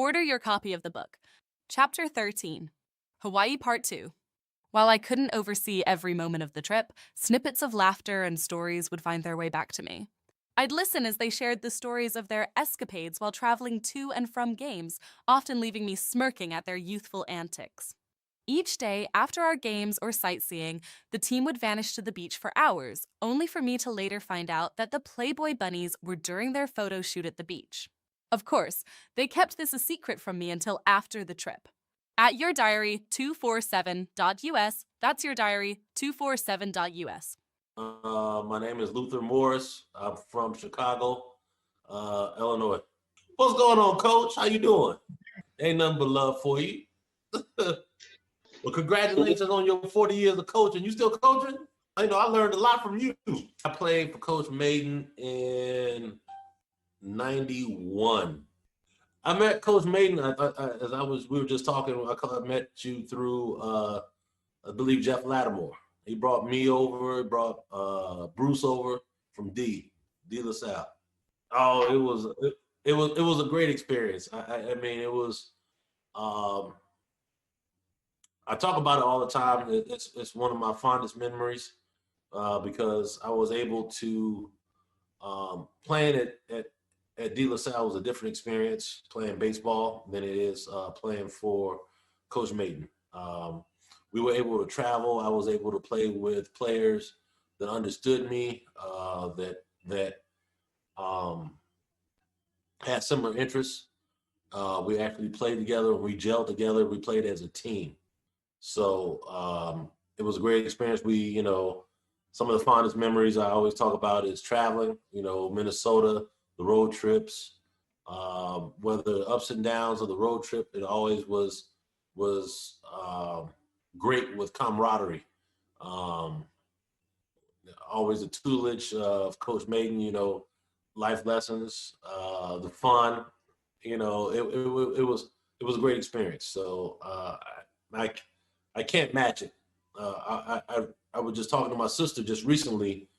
Order your copy of the book. Chapter 13, Hawaii Part 2. While I couldn't oversee every moment of the trip, snippets of laughter and stories would find their way back to me. I'd listen as they shared the stories of their escapades while traveling to and from games, often leaving me smirking at their youthful antics. Each day, after our games or sightseeing, the team would vanish to the beach for hours, only for me to later find out that the Playboy bunnies were during their photo shoot at the beach. Of course, they kept this a secret from me until after the trip. At your diary247.us, that's your diary247.us. My name is Luther Morris. I'm from Chicago, Illinois. What's going on, Coach? How you doing? Ain't nothing but love for you. Well, congratulations on your 40 years of coaching. You still coaching? I learned a lot from you. I played for Coach Maiden in 91. I met Coach Maiden we were just talking. I met you through, I believe, Jeff Lattimore. He brought me over. He brought Bruce over from De La Salle. Oh, it was a great experience. I mean, it was. I talk about it all the time. It's one of my fondest memories because I was able to playing at De La Salle was a different experience playing baseball than it is playing for Coach Maiden. We were able to travel. I was able to play with players that understood me, that had similar interests. We actually played together. We gelled together. We played as a team. So it was a great experience. Some of the fondest memories I always talk about is traveling, Minnesota, the road trips, whether ups and downs of the road trip, it always was great with camaraderie. Always the tutelage of Coach Maiden, life lessons, the fun, it was a great experience. So I can't match it. I was just talking to my sister just recently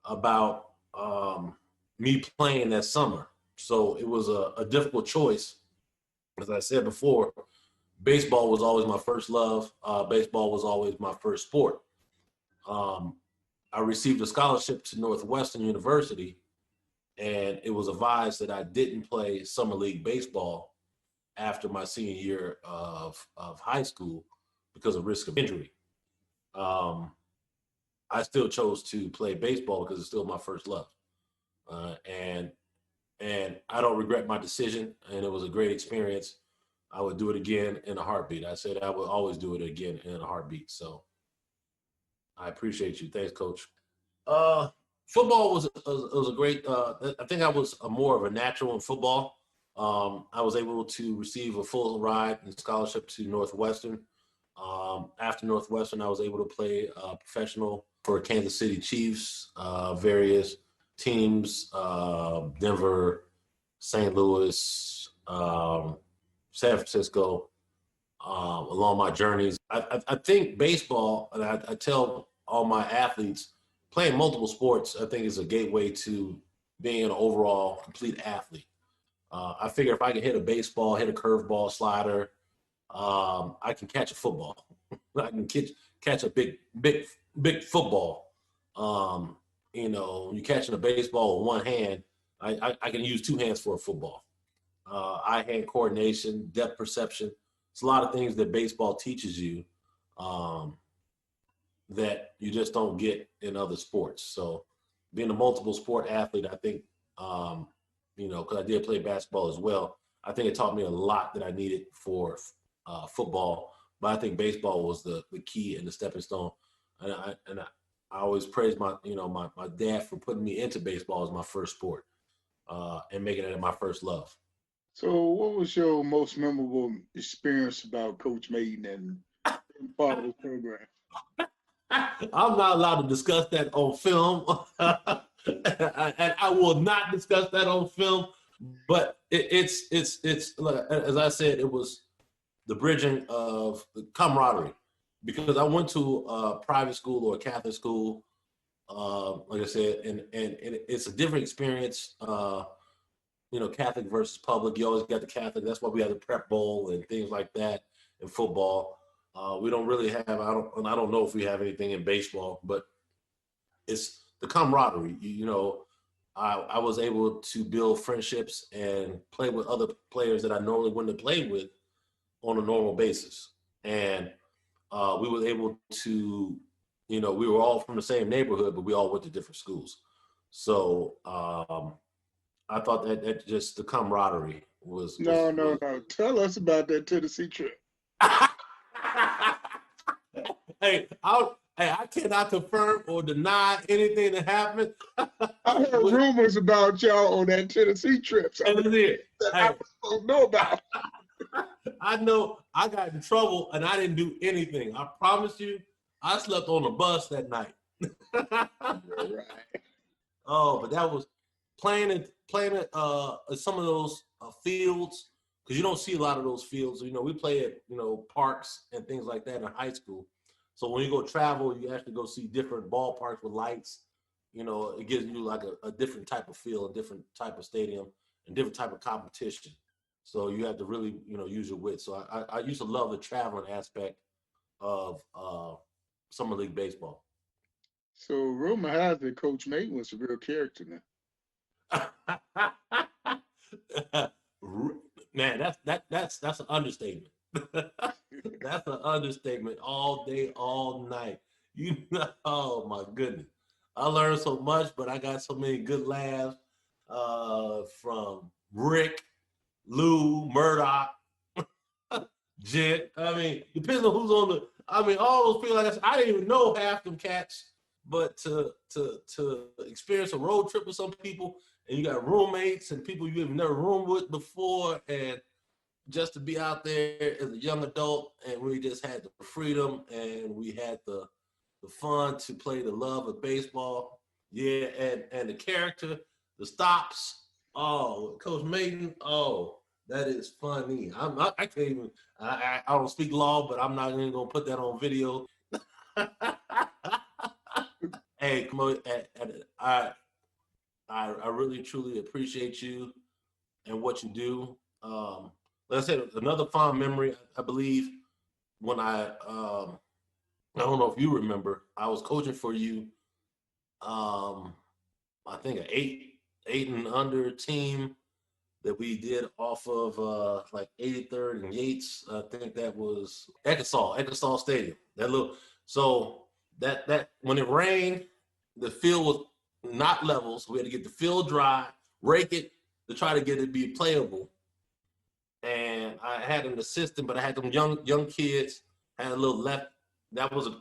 about me playing that summer. So it was a difficult choice. As I said before, baseball was always my first love. Baseball was always my first sport. I received a scholarship to Northwestern University, and it was advised that I didn't play summer league baseball after my senior year of high school because of risk of injury. I still chose to play baseball because it's still my first love. And I don't regret my decision, and it was a great experience. I would do it again in a heartbeat. I said I would always do it again in a heartbeat. So I appreciate you. Thanks, Coach. Football was a great, I think I was more of a natural in football. I was able to receive a full ride and scholarship to Northwestern. After Northwestern, I was able to play professional for Kansas City Chiefs, various teams, Denver, St. Louis, San Francisco, along my journeys. I think baseball, and I tell all my athletes, playing multiple sports, I think is a gateway to being an overall complete athlete. I figure if I can hit a baseball, hit a curveball, slider, I can catch a football. I can catch a big football. You're catching a baseball with one hand. I can use two hands for a football. Eye-hand coordination, depth perception. It's a lot of things that baseball teaches you that you just don't get in other sports. So being a multiple sport athlete, I think, because I did play basketball as well, I think it taught me a lot that I needed for football. But I think baseball was the key and the stepping stone. And I always praise my dad for putting me into baseball as my first sport and making it my first love. So what was your most memorable experience about Coach Maiden and being part of the program? I'm not allowed to discuss that on film. And I will not discuss that on film. But it's as I said, it was the bridging of the camaraderie, because I went to a private school or a Catholic school, like I said, and it's a different experience Catholic versus public. You always got the Catholic. That's why we have the prep bowl and things like that in football. We don't really have. I don't know if we have anything in baseball, but it's the camaraderie. I was able to build friendships and play with other players that I normally wouldn't have played with on a normal basis, and we were able to, we were all from the same neighborhood, but we all went to different schools. So I thought that just the camaraderie was. No. Tell us about that Tennessee trip. I cannot confirm or deny anything that happened. I heard rumors about y'all on that Tennessee trip. I don't know about. I know I got in trouble and I didn't do anything. I promise you, I slept on the bus that night. Right. Oh, but that was playing at some of those fields, because you don't see a lot of those fields. We play at parks and things like that in high school. So when you go travel, you actually go see different ballparks with lights. It gives you like a different type of feel, a different type of stadium, and different type of competition. So you have to really, use your wits. So I used to love the traveling aspect of summer league baseball. So rumor has it Coach Mayton was a real character now. Man, that's an understatement. That's an understatement. All day, all night. Oh my goodness. I learned so much, but I got so many good laughs from Rick, Lou, Murdoch, Jet. Depends on who's on all those people. Like I didn't even know half them cats, but to experience a road trip with some people, and you got roommates and people you've never roomed with before, and just to be out there as a young adult, and we just had the freedom and we had the fun to play the love of baseball. Yeah, and the character, the stops. Oh, Coach Mayton. Oh, that is funny. I can't even. I don't speak law, but I'm not even gonna put that on video. Hey, come on. I really truly appreciate you and what you do. Like I said, another fond memory, I believe, when I don't know if you remember, I was coaching for you. I think an eight and under team that we did off of like 83rd and Yates. I think that was Eckesall Stadium. So that when it rained, the field was not level, so we had to get the field dry, rake it to try to get it to be playable. And I had an assistant, but I had them young kids, had a little left. I was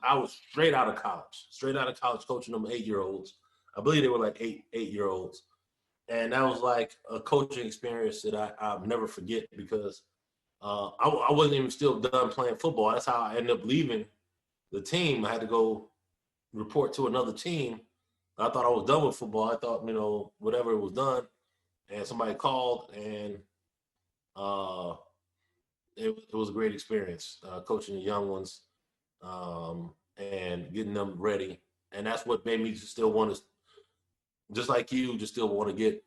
straight out of college coaching them 8-year-olds. I believe they were like 8-year-olds. And that was like a coaching experience that I'll never forget, because I wasn't even still done playing football. That's how I ended up leaving the team. I had to go report to another team. I thought I was done with football. I thought, whatever, it was done. And somebody called, and it was a great experience coaching the young ones and getting them ready. And that's what made me still want to, just like you, just still want to get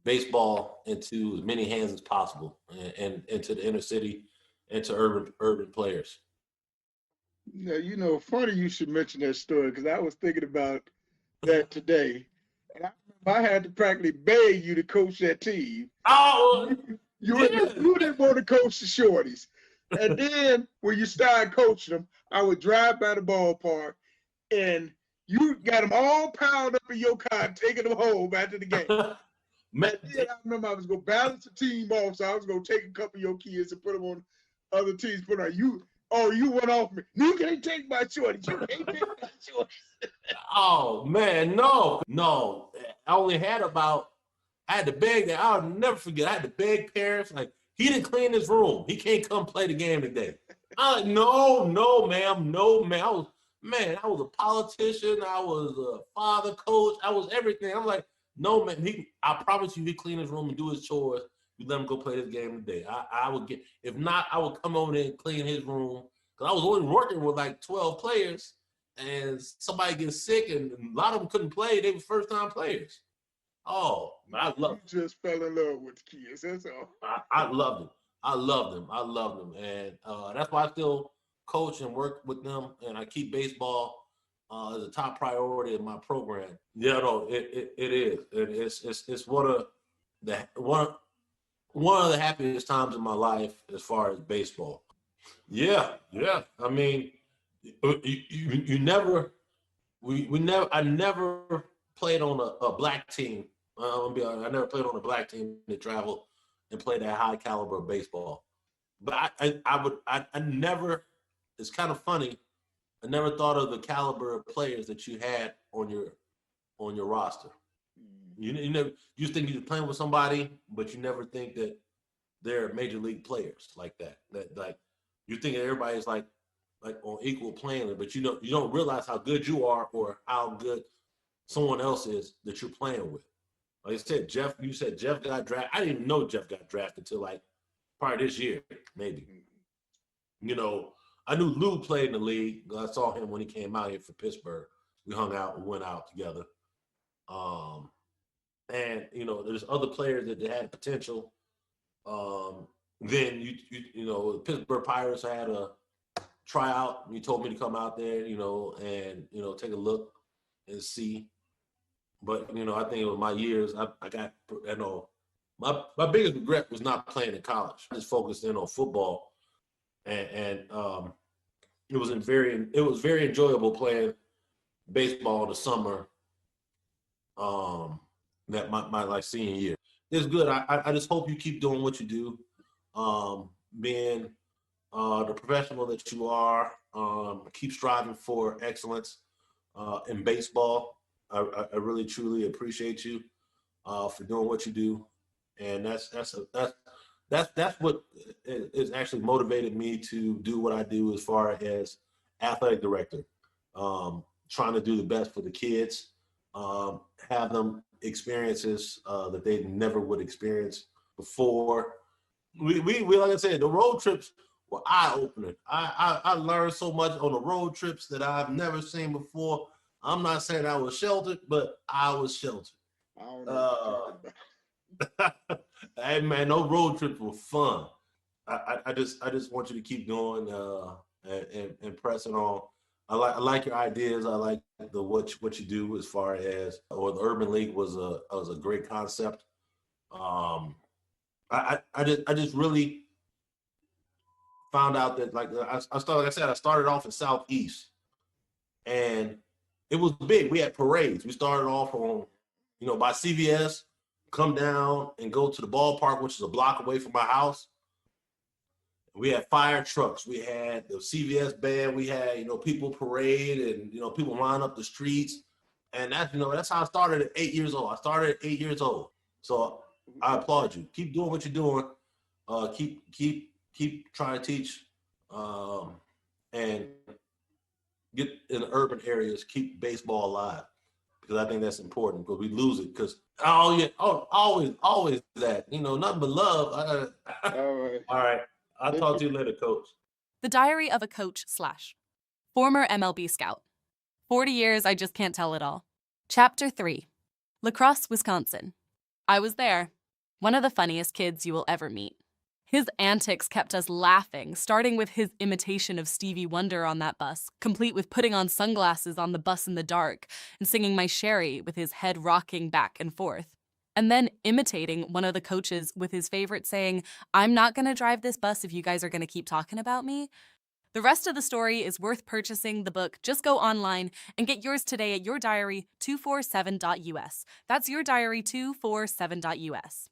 baseball into as many hands as possible, and into the inner city, and to urban players. Yeah, funny you should mention that story, because I was thinking about that today. And I remember I had to practically beg you to coach that team. Oh, you didn't want to coach the shorties. And then when you started coaching them, I would drive by the ballpark, and you got them all piled up in your car, taking them home after the game. Man, then I remember I was going to balance the team off, so I was going to take a couple of your kids and put them on other teams. You went off me. You can't take my shorties. You can't take my shorties. Oh, man, no. I had to beg that. I'll never forget. I had to beg parents, like, he didn't clean his room. He can't come play the game today. I'm like, no, ma'am. I was a politician. I was a father, coach. I was everything. I'm like, no, man. I promise you, he clean his room and do his chores. You let him go play this game today. I would get, if not, I would come over there and clean his room. Because I was only working with like 12 players, and somebody gets sick, and a lot of them couldn't play. They were first-time players. Oh, I love. You just fell in love with the kids. That's all. I loved them. I loved them. I loved them, and that's why I still coach and work with them, and I keep baseball as a top priority in my program. Yeah, no, it is. It's one of the happiest times in my life as far as baseball. Yeah, yeah. I mean, you never we never I never played on a black team. I'm gonna be honest, I never played on a black team that traveled and played that high caliber of baseball. But I never. It's kind of funny. I never thought of the caliber of players that you had on your roster. You never you just think you're playing with somebody, but you never think that they're major league players like that. That like you think everybody's like on equal plane, but you don't realize how good you are or how good someone else is that you're playing with. Like I said, Jeff, you said Jeff got drafted. I didn't even know Jeff got drafted until like probably this year, maybe. You know, I knew Lou played in the league. I saw him when he came out here for Pittsburgh. We hung out and went out together. And you know, there's other players that had potential. Then you know, the Pittsburgh Pirates had a tryout. You told me to come out there, you know, and you know, take a look and see. But you know, I think it was my years. I got, you know, my biggest regret was not playing in college. I just focused in on football, and it was very enjoyable playing baseball in the summer. That my like senior year. It's good. I just hope you keep doing what you do, being the professional that you are. Keep striving for excellence in baseball. I really truly appreciate you for doing what you do, and that's what is actually motivated me to do what I do as far as athletic director. Trying to do the best for the kids, have them experiences that they never would experience before. We like I said, the road trips were eye opening. I learned so much on the road trips that I've never seen before. I'm not saying I was sheltered, but I was sheltered. I don't know what you're talking about. Hey man, those road trips were fun. I just want you to keep going and pressing on. I like your ideas. I like the what you do as far as or the Urban League was a great concept. I just really found out that like I started off in Southeast, and it was big. We had parades. We started off on, you know, by CVS, come down and go to the ballpark, which is a block away from my house. We had fire trucks. We had the CVS band. We had, you know, people parade and, you know, people line up the streets. And that's, you know, that's how I started at 8 years old. I started at 8 years old. So I applaud you. Keep doing what you're doing. Keep trying to teach and get in the urban areas, keep baseball alive. Because I think that's important because we lose it. Because, always that. You know, nothing but love. All right. All right. I'll talk to you later, Coach. The Diary of a Coach / Former MLB Scout. 40 years, I just can't tell it all. Chapter 3. La Crosse, Wisconsin. I was there. One of the funniest kids you will ever meet. His antics kept us laughing, starting with his imitation of Stevie Wonder on that bus, complete with putting on sunglasses on the bus in the dark and singing My Sherry with his head rocking back and forth. And then imitating one of the coaches with his favorite saying, "I'm not going to drive this bus if you guys are going to keep talking about me." The rest of the story is worth purchasing the book. Just go online and get yours today at yourdiary247.us. That's yourdiary247.us.